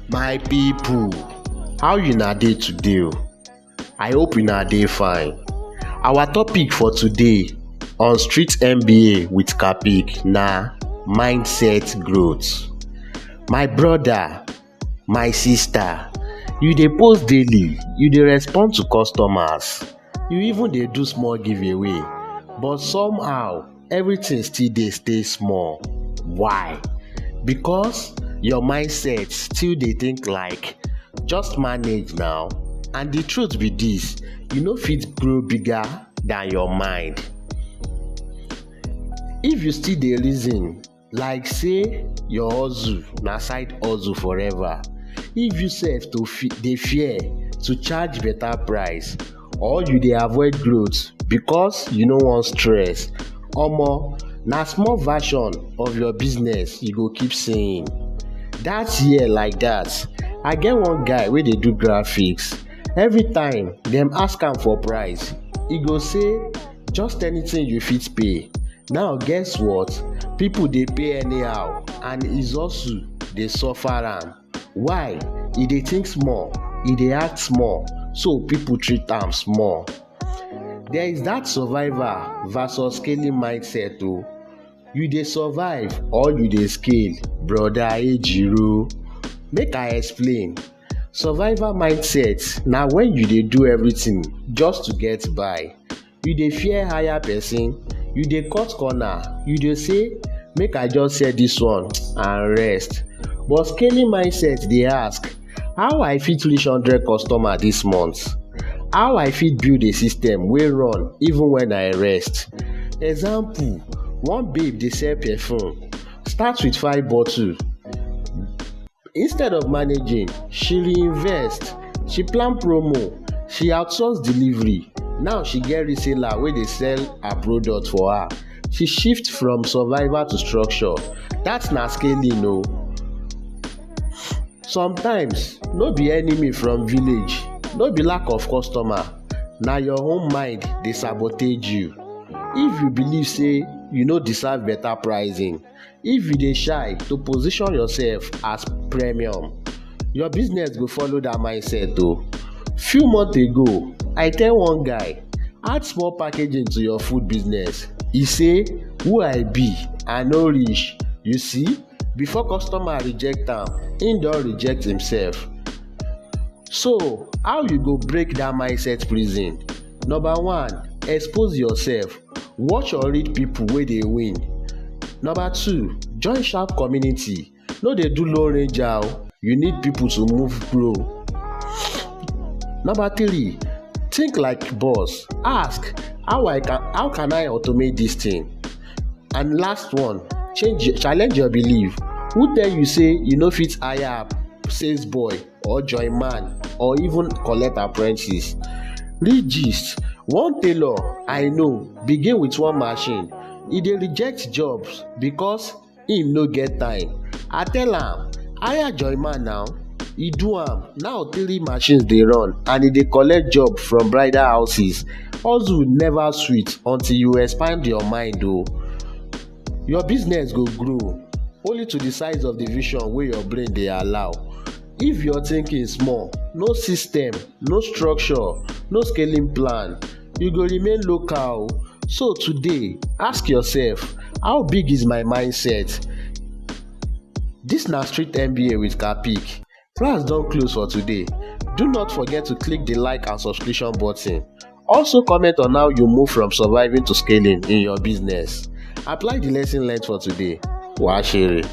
My people, how una dey today? I hope una dey fine. Our topic for today on Street MBA with Kapick na mindset growth. My brother, my sister, you dey post daily, you dey respond to customers, you even dey do small giveaway, but somehow everything still dey stay small. Why? Because your mindset still dey think like just manage now, and the truth be this, you no fit grow bigger than your mind. If you still dey reason like say your hustle na side hustle forever, if you sef dey fear to charge better price, or you dey avoid growth because you no wan stress, omo, na small version of your business you go keep saying. Dat year like dat, I get one guy wey dey do graphics. Every time dem ask am for price, e go say just anything you fit pay. Now guess what? People dey pay anyhow and his hustle dey suffer am. Why? E dey think small, e dey act small, so people treat am small. There is that survivor versus scaling mindset o. You dey survive or you dey scale, brother Ejiro. Make I explain. Survivor mindset na when you dey do everything just to get by. You dey fear hire person, you dey cut corner, you dey say make I just sell this one and rest. But scaling mindset dey ask, how I fit reach 100 customer this month? How I fit build a system wey run even when I rest? Example, one babe dey sell perfume, start with 5 bottles. Instead of managing, she reinvest, she plan promo, she outsource delivery. Now she get reseller wey dey sell her product for her. She shift from survivor to structure. That's na scaling o. Sometimes no be enemy from village, no be lack of customer, na your own mind dey sabotage you. If you believe say you no deserve better pricing, if you dey shy to position yourself as premium, your business go follow that mindset o. Few months ago, I tell one guy, add small packaging to your food business. He say, who I be? I no reach. You see, before customer reject am, him don reject himself. So, how you go break that mindset prison? Number one, expose yourself. Watch or read people wey dey win. Number two, join sharp community. No dey do lone ranger o. You need people to move grow. Number three, think like boss. Ask, how can I automate this thing? And last one, challenge your belief. Who tell you say you no fit hire sales boy or join man or even collect apprentice? Read gist. One tailor I know begin with one machine. E dey reject jobs because him no get time. I tell am, hire join man now. E do am. Now 3 machines dey run and e dey collect job from bridal houses. Hustle never sweet until you expand your mind o. Your business go grow only to the size of the vision wey your brain dey allow. If your thinking small, no system, no structure, no scaling plan, you go remain local. So today, ask yourself, how big is my mindset? This na Street MBA with Kapick. Class don close for today. Do not forget to click the like and subscription button. Also comment on how you move from surviving to scaling in your business. Apply the lesson learned for today. Washiri.